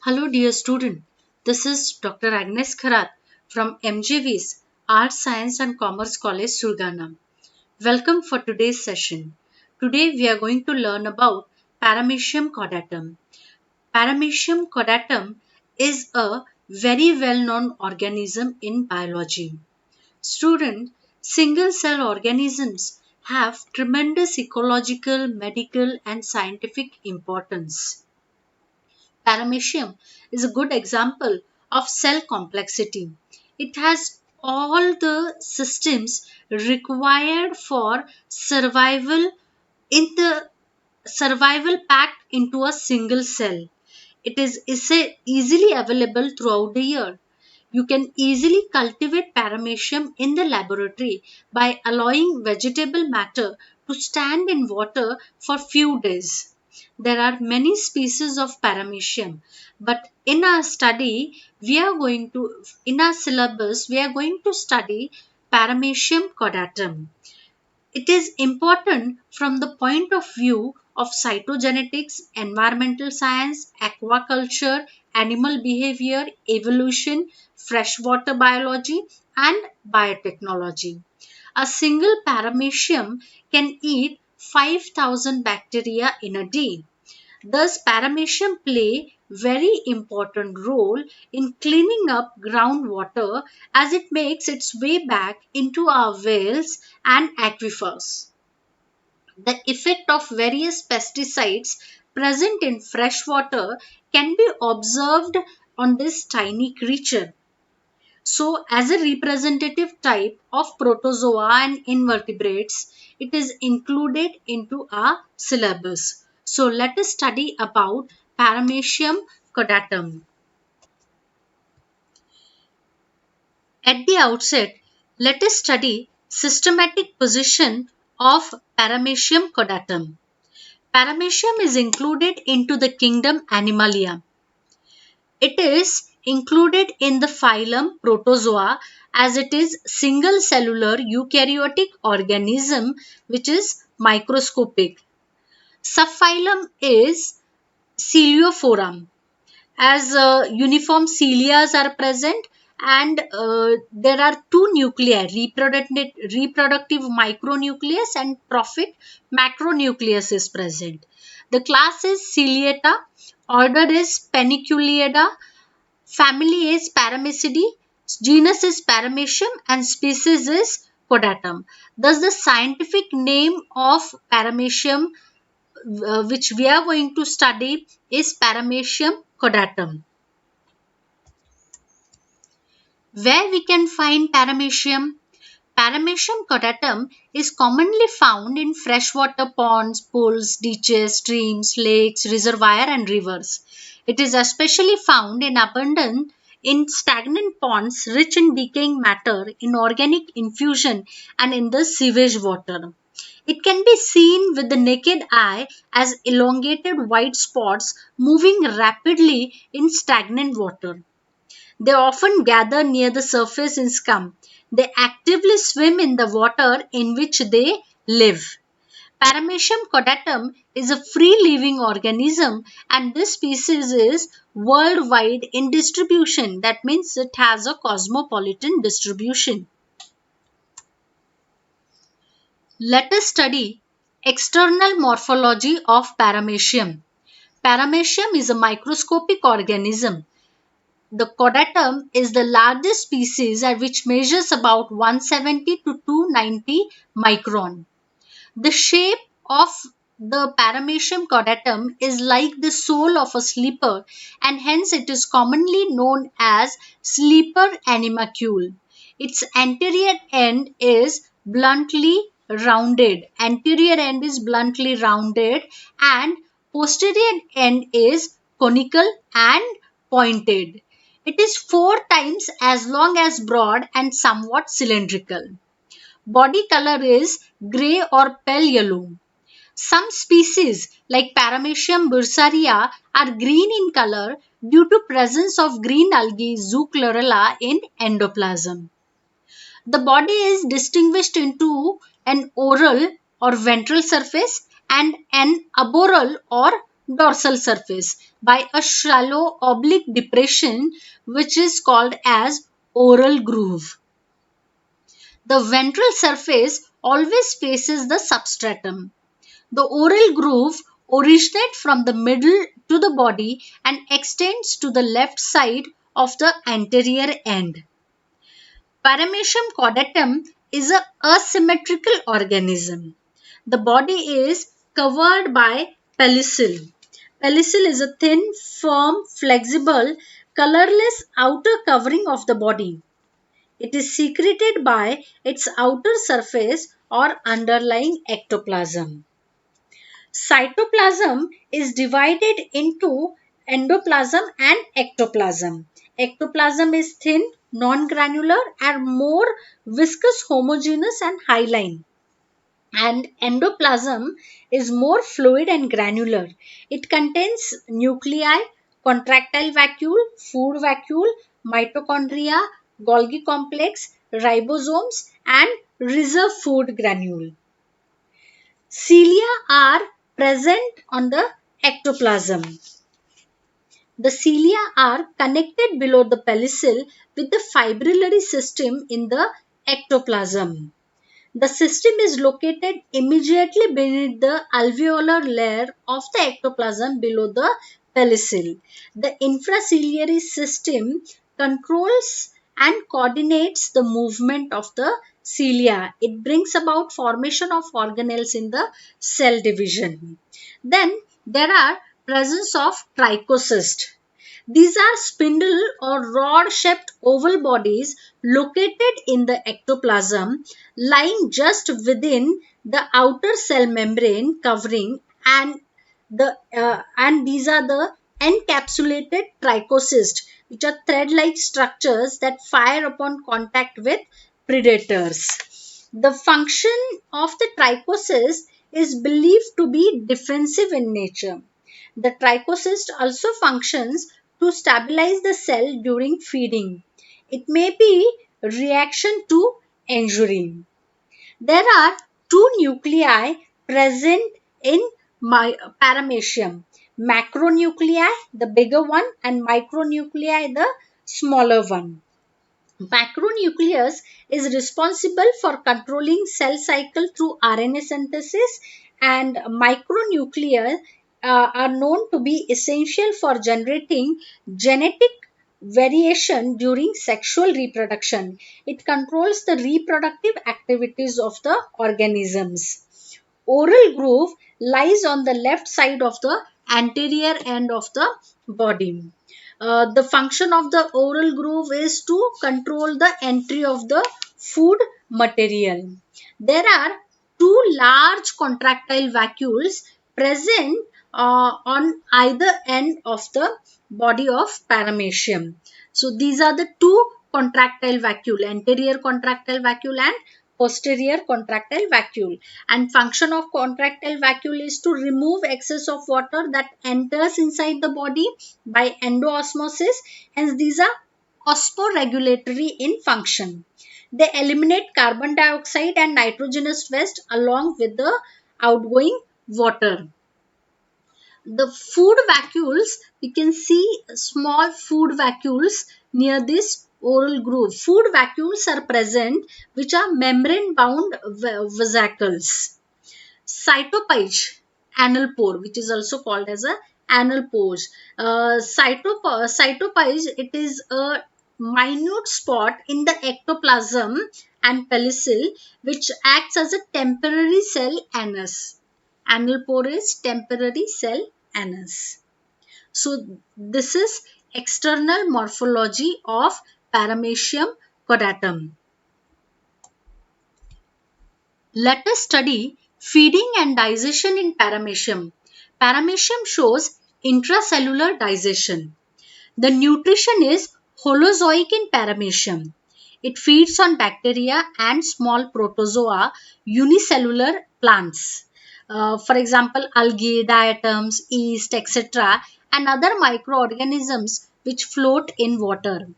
Hello, dear student. This is Dr. Agnes Kharat from MJV's Arts, Science and Commerce College, Surgana. Welcome for today's session. Today we are going to learn about Paramecium caudatum. Paramecium caudatum is a very well-known organism in biology. Student, single-cell organisms have tremendous ecological, medical and scientific importance. Paramecium is a good example of cell complexity. It has all the systems required for survival in the survival packed into a single cell. It is easily available throughout the year. You can easily cultivate paramecium in the laboratory by allowing vegetable matter to stand in water for few days. There are many species of paramecium, but in our study, in our syllabus, we are going to study paramecium caudatum. It is important from the point of view of cytogenetics, environmental science, aquaculture, animal behavior, evolution, freshwater biology, and biotechnology. A single paramecium can eat 5,000 bacteria in a day. Thus, paramecium play very important role in cleaning up groundwater as it makes its way back into our wells and aquifers. The effect of various pesticides present in fresh water can be observed on this tiny creature. So, as a representative type of protozoa and invertebrates, it is included into our syllabus. So, let us study about Paramecium caudatum. At the outset, let us study systematic position of Paramecium caudatum. Paramecium is included into the kingdom Animalia. It is included in the phylum Protozoa as it is single cellular eukaryotic organism which is microscopic. Subphylum is Coeliophora as uniform cilia are present and there are two nuclei, reproductive micronucleus and trophic macronucleus is present. The class is Ciliata, order is Paniculata, family is Paramecidae, genus is Paramecium and species is Caudatum. Thus the scientific name of Paramecium which we are going to study is Paramecium caudatum. Where we can find paramecium? Paramecium caudatum is commonly found in freshwater ponds, pools, ditches, streams, lakes, reservoirs and rivers. It is especially found in abundance in stagnant ponds rich in decaying matter, in organic infusion and in the sewage water. It can be seen with the naked eye as elongated white spots moving rapidly in stagnant water. They often gather near the surface in scum. They actively swim in the water in which they live. Paramecium caudatum is a free living organism and this species is worldwide in distribution. That means it has a cosmopolitan distribution. Let us study external morphology of paramecium. Paramecium is a microscopic organism. The caudatum is the largest species at which measures about 170 to 290 micron. The shape of the Paramecium caudatum is like the sole of a slipper and hence it is commonly known as slipper animalcule. Its anterior end is bluntly rounded. Anterior end is bluntly rounded and posterior end is conical and pointed. It is 4 times as long as broad and somewhat cylindrical. Body color is grey or pale yellow. Some species like Paramecium bursaria are green in color due to presence of green algae Zoochlorella in endoplasm. The body is distinguished into an oral or ventral surface and an arboreal or dorsal surface by a shallow oblique depression which is called as oral groove. The ventral surface always faces the substratum. The oral groove originates from the middle to the body and extends to the left side of the anterior end. Paramecium chordatum is a asymmetrical organism. The body is covered by pellicule. Pellicule is a thin, firm, flexible, colorless outer covering of the body. It is secreted by its outer surface or underlying ectoplasm. Cytoplasm is divided into endoplasm and ectoplasm. Ectoplasm is thin, non-granular and more viscous, homogeneous and hyaline. And endoplasm is more fluid and granular. It contains nuclei, contractile vacuole, food vacuole, mitochondria, Golgi complex, ribosomes and reserve food granule. Cilia are present on the ectoplasm. The cilia are connected below the pellicule with the fibrillary system in the ectoplasm. The system is located immediately beneath the alveolar layer of the ectoplasm below the pellicule. The infraciliary system controls and coordinates the movement of the cilia. It brings about formation of organelles in the cell division. Then there are presence of trichocyst. These are spindle or rod-shaped oval bodies located in the ectoplasm, lying just within the outer cell membrane covering, and these are the encapsulated trichocysts, which are thread-like structures that fire upon contact with predators. The function of the trichocyst is believed to be defensive in nature. The trichocyst also functions to stabilize the cell during feeding. It may be reaction to injury. There are two nuclei present in paramecium. Macronuclei, the bigger one, and micronuclei, the smaller one. Macronucleus is responsible for controlling cell cycle through RNA synthesis, and micronuclei are known to be essential for generating genetic variation during sexual reproduction. It controls the reproductive activities of the organisms. Oral groove lies on the left side of the anterior end of the body. The function of the oral groove is to control the entry of the food material. There are two large contractile vacuoles present on either end of the body of paramecium. So these are the two contractile vacuole, anterior contractile vacuole and posterior contractile vacuole. And function of contractile vacuole is to remove excess of water that enters inside the body by endoosmosis. Hence these are osmoregulatory in function. They eliminate carbon dioxide and nitrogenous waste along with the outgoing water. The food vacuoles, we can see small food vacuoles near this oral groove. Food vacuoles are present which are membrane bound vesicles. Cytopage, anal pore, which is also called as a anal pores. Cytopage, it is a minute spot in the ectoplasm and pellicule which acts as a temporary cell annus. Anal pore is temporary cell annus. So this is external morphology of paramecium chordatum. Let us study feeding and digestion in paramecium. Paramecium shows intracellular digestion. The nutrition is holozoic in paramecium. It feeds on bacteria and small protozoa, unicellular plants. For example, algae, diatoms, yeast, etc., and other microorganisms which float in water.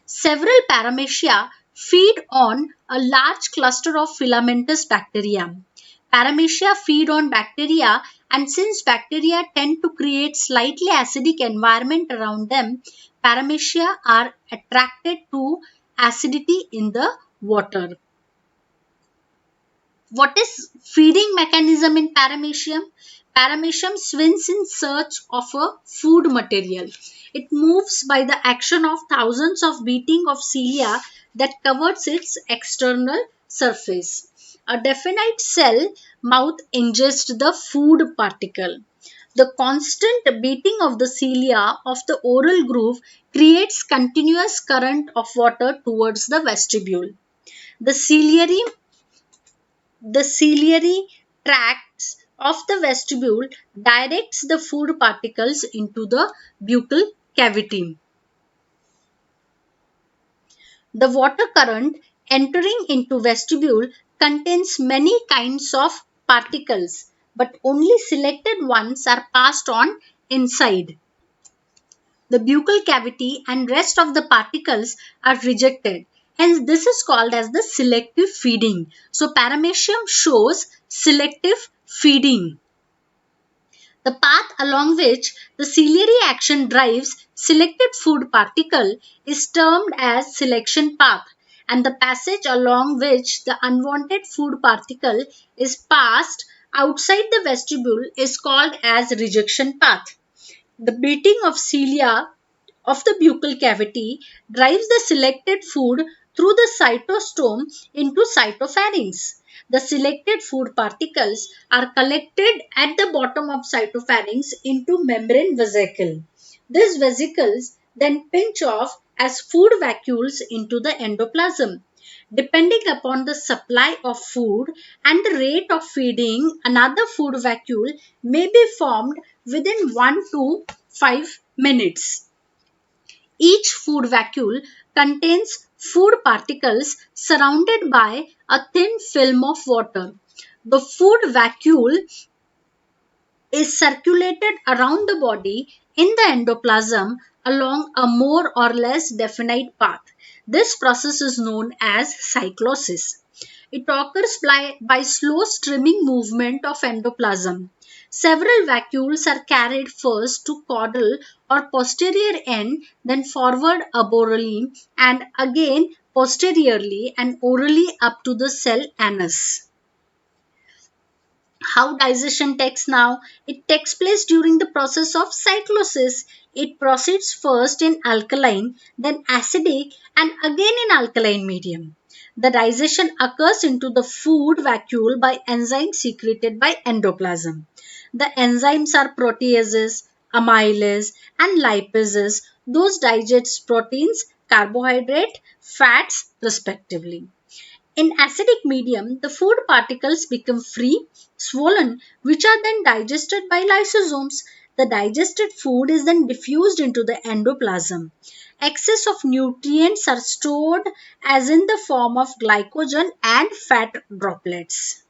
Several paramecia feed on a large cluster of filamentous bacteria. Paramecia feed on bacteria, and since bacteria tend to create slightly acidic environment around them, Paramecia are attracted to acidity in the water. What is feeding mechanism in paramecium? Paramecium swims in search of a food material. It moves by the action of thousands of beating of cilia that covers its external surface. A definite cell mouth ingests the food particle. The constant beating of the cilia of the oral groove creates continuous current of water towards the vestibule. The ciliary the ciliary tracts of the vestibule directs the food particles into the buccal cavity. The water current entering into vestibule contains many kinds of particles, but only selected ones are passed on inside. The buccal cavity and rest of the particles are rejected. Hence, this is called as the selective feeding. So, paramecium shows selective feeding. The path along which the ciliary action drives selected food particle is termed as selection path, and the passage along which the unwanted food particle is passed outside the vestibule is called as rejection path. The beating of cilia of the buccal cavity drives the selected food through the cytostome into cytopharynx. The selected food particles are collected at the bottom of cytopharynx into membrane vesicle. These vesicles then pinch off as food vacuoles into the endoplasm. Depending upon the supply of food and the rate of feeding, another food vacuole may be formed within 1 to 5 minutes. Each food vacuole contains food particles surrounded by a thin film of water. The food vacuole is circulated around the body in the endoplasm along a more or less definite path. This process is known as cyclosis. It occurs by slow streaming movement of endoplasm. Several vacuoles are carried first to caudal or posterior end, then forward aborally, and again posteriorly and orally up to the cell anus. How digestion takes now? It takes place during the process of cyclosis. It proceeds first in alkaline, then acidic, and again in alkaline medium. The digestion occurs into the food vacuole by enzymes secreted by endoplasm. The enzymes are proteases, amylase, and lipases. Those digest proteins, carbohydrate, fats respectively. In acidic medium, the food particles become free, swollen, which are then digested by lysosomes. The digested food is then diffused into the endoplasm. Excess of nutrients are stored as in the form of glycogen and fat droplets.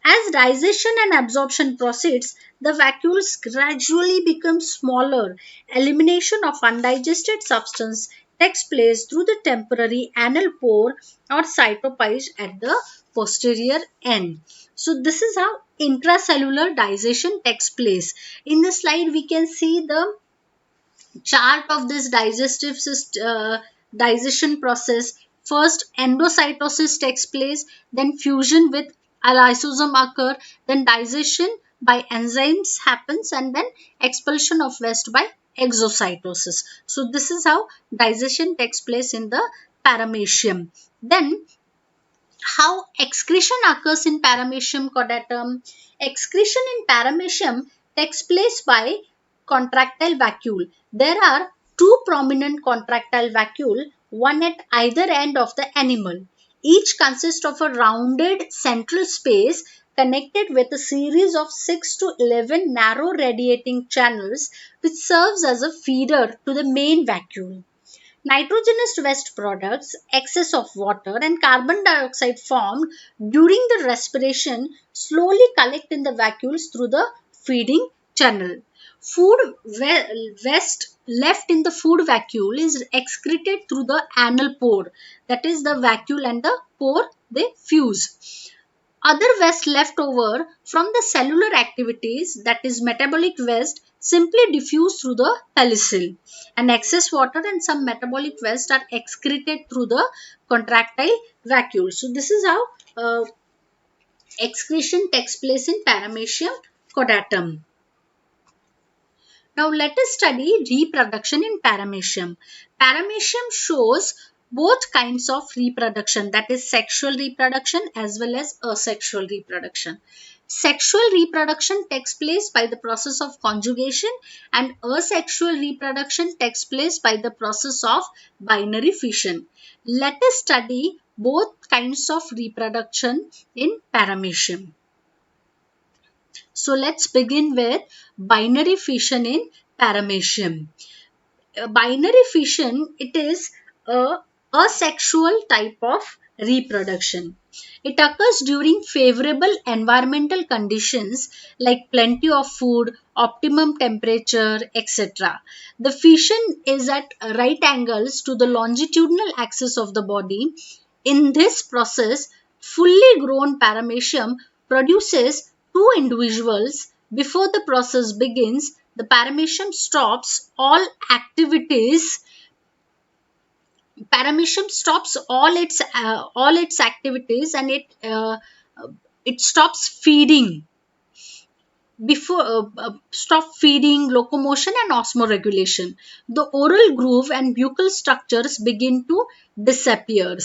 As digestion and absorption proceeds, the vacuoles gradually become smaller. Elimination of undigested substance takes place through the temporary anal pore or cytopage at the posterior end. So this is how intracellular digestion takes place. In this slide, we can see the chart of this digestion process. First endocytosis takes place, then fusion with a lysosome occur, then digestion by enzymes happens, and then expulsion of waste by exocytosis. So this is how digestion takes place in the paramecium. Then how excretion occurs in paramecium chordatum? Excretion in paramecium takes place by contractile vacuole. There are two prominent contractile vacuole, one at either end of the animal. Each consists of a rounded central space connected with a series of 6 to 11 narrow radiating channels which serves as a feeder to the main vacuole. Nitrogenous waste products, excess of water, and carbon dioxide formed during the respiration slowly collect in the vacuoles through the feeding channel. Waste left in the food vacuole is excreted through the anal pore. That is, the vacuole and the pore, they fuse. Other waste left over from the cellular activities, that is metabolic waste, simply diffuse through the helicil, and excess water and some metabolic waste are excreted through the contractile vacuole. So this is how excretion takes place in paramecium chordatum. Now let us study reproduction in paramecium. Paramecium shows both kinds of reproduction, that is sexual reproduction as well as asexual reproduction. Sexual reproduction takes place by the process of conjugation, and asexual reproduction takes place by the process of binary fission. Let us study both kinds of reproduction in paramecium. So let's begin with binary fission in paramecium. Binary fission, it is a asexual type of reproduction. It occurs during favorable environmental conditions like plenty of food, optimum temperature, etc. The fission is at right angles to the longitudinal axis of the body. In this process, fully grown paramecium produces two individuals. Before the process begins, the paramecium stops all activities. Paramecium stops all its activities, and it stops feeding before stop feeding, locomotion and osmoregulation. The oral groove and buccal structures begin to disappear.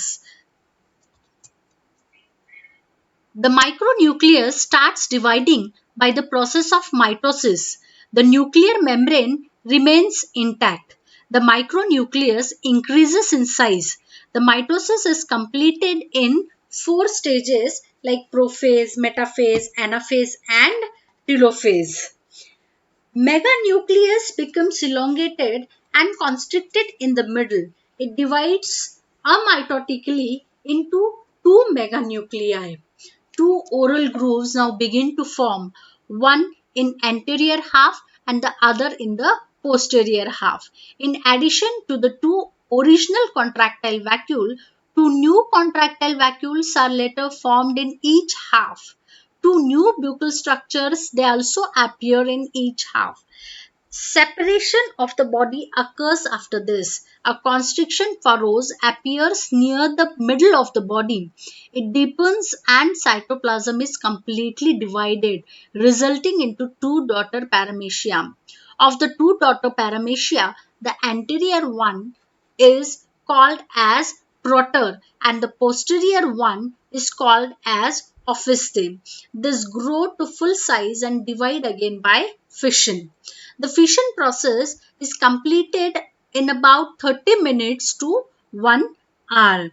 The micronucleus starts dividing by the process of mitosis. The nuclear membrane remains intact. The micronucleus increases in size. The mitosis is completed in four stages like prophase, metaphase, anaphase, and telophase. Meganucleus becomes elongated and constricted in the middle. It divides amitotically into two meganuclei. Two oral grooves now begin to form, one in anterior half and the other in the posterior half. In addition to the two original contractile vacuole, two new contractile vacuoles are later formed in each half. Two new buccal structures, they also appear in each half. Separation of the body occurs after this. A constriction furrows appears near the middle of the body. It deepens and cytoplasm is completely divided, resulting into two daughter paramecium. Of the two daughter paramecia, the anterior one is called as proter and the posterior one is called as ophiste. This grow to full size and divide again by fission. The fission process is completed in about 30 minutes to 1 hour.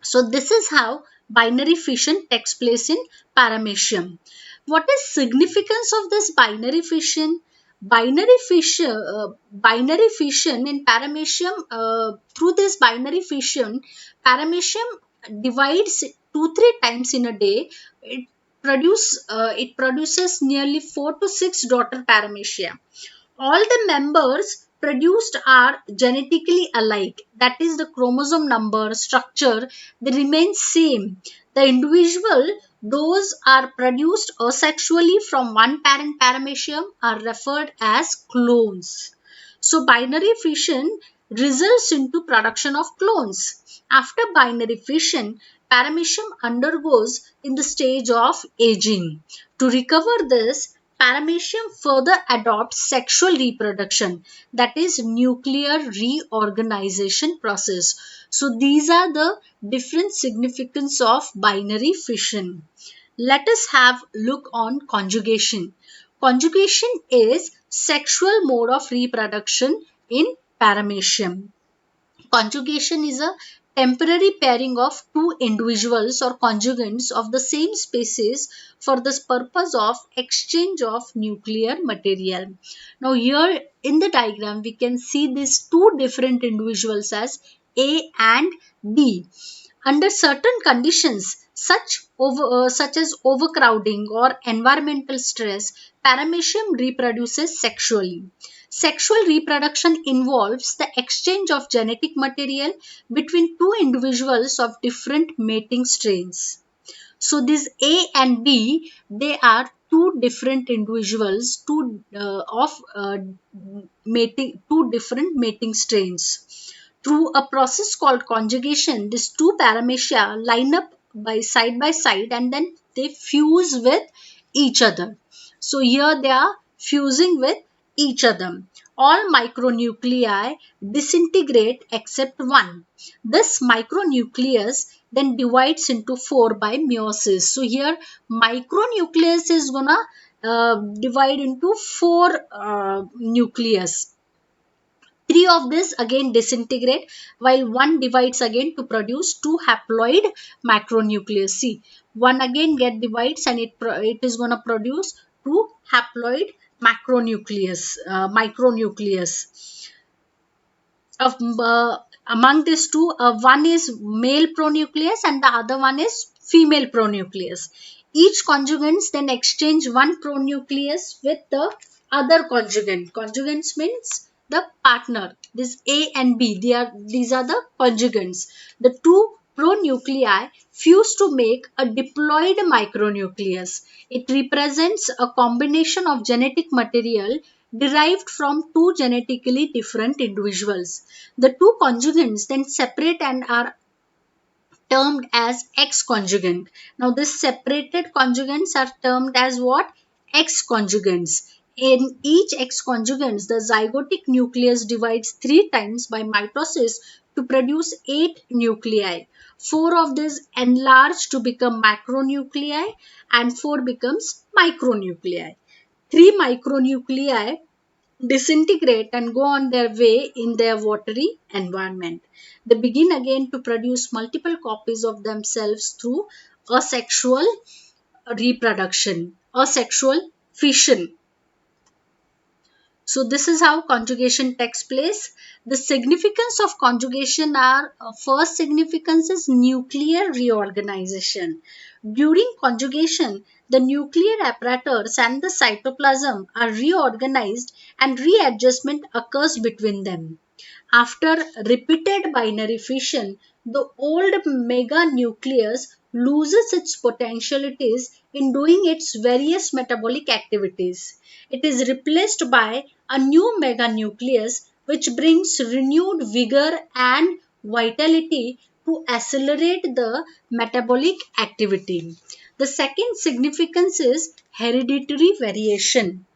So this is how binary fission takes place in paramecium. What is significance of this binary fission? Binary fission in paramecium, through this binary fission, paramecium divides 2-3 times in a day. It produces nearly 4 to 6 daughter paramecia. All the members produced are genetically alike, that is the chromosome number, structure, they remain same. The individual, those are produced asexually from one parent paramecium, are referred as clones. So binary fission results into production of clones. After binary fission, paramecium undergoes in the stage of aging. To recover this, paramecium further adopts sexual reproduction, that is nuclear reorganization process. So these are the different significance of binary fission. Let us have look on conjugation. Conjugation is sexual mode of reproduction in paramecium. Conjugation is a temporary pairing of two individuals or conjugates of the same species for the purpose of exchange of nuclear material. Now here in the diagram we can see these two different individuals as A and B. Under certain conditions, such as overcrowding or environmental stress, paramecium reproduces sexually. Sexual reproduction involves the exchange of genetic material between two individuals of different mating strains. So these A and B, they are two different individuals, two different mating strains. Through a process called conjugation, these two paramecia line up by side and then they fuse with each other. So here they are fusing with each other. All micronuclei disintegrate except one. This micronucleus then divides into four by meiosis. So here micronucleus is gonna divide into four nucleus. Three of this again disintegrate while one divides again to produce two haploid macronucleus. See, one again get divides and it is going to produce two haploid micronucleus. Of among these two, one is male pronucleus and the other one is female pronucleus. Each conjugates then exchange one pronucleus with the other conjugant. Conjugants means the partner. This A and B, these are the conjugants. The two pronuclei fuse to make a diploid micronucleus. It represents a combination of genetic material derived from two genetically different individuals. The two conjugates then separate and are termed as X conjugant. Now, these separated conjugates are termed as what? X conjugates. In each X conjugants, the zygotic nucleus divides three times by mitosis to produce 8 nuclei. Four of these enlarge to become macronuclei and four becomes micronuclei. Three micronuclei disintegrate and go on their way in their watery environment. They begin again to produce multiple copies of themselves through asexual reproduction, asexual fission. So this is how conjugation takes place. The significance of conjugation are first significance is nuclear reorganization. During conjugation, the nuclear apparatus and the cytoplasm are reorganized and readjustment occurs between them. After repeated binary fission, the old meganucleus loses its potentialities in doing its various metabolic activities. It is replaced by a new meganucleus which brings renewed vigor and vitality to accelerate the metabolic activity. The second significance is hereditary variation.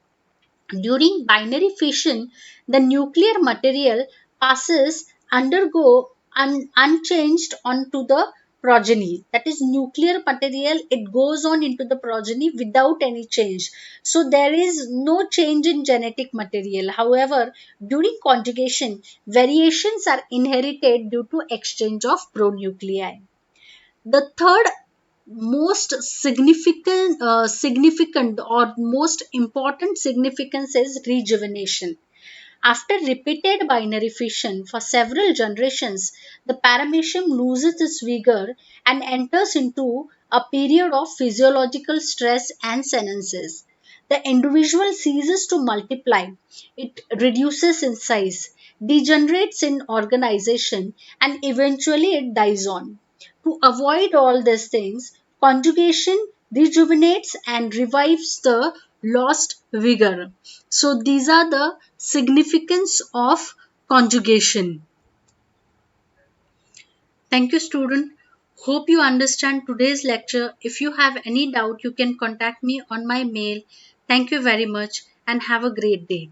During binary fission, the nuclear material passes undergo unchanged onto the progeny. That is nuclear material, it goes on into the progeny without any change. So there is no change in genetic material. However, during conjugation, variations are inherited due to exchange of pronuclei. The third most significant or most important significance is rejuvenation. After repeated binary fission for several generations, the paramecium loses its vigor and enters into a period of physiological stress and senescence. The individual ceases to multiply, it reduces in size, degenerates in organization, and eventually it dies on. To avoid all these things, conjugation rejuvenates and revives the lost vigor. So these are the significance of conjugation. Thank you, student. Hope you understand today's lecture. If you have any doubt, you can contact me on my mail. Thank you very much and have a great day.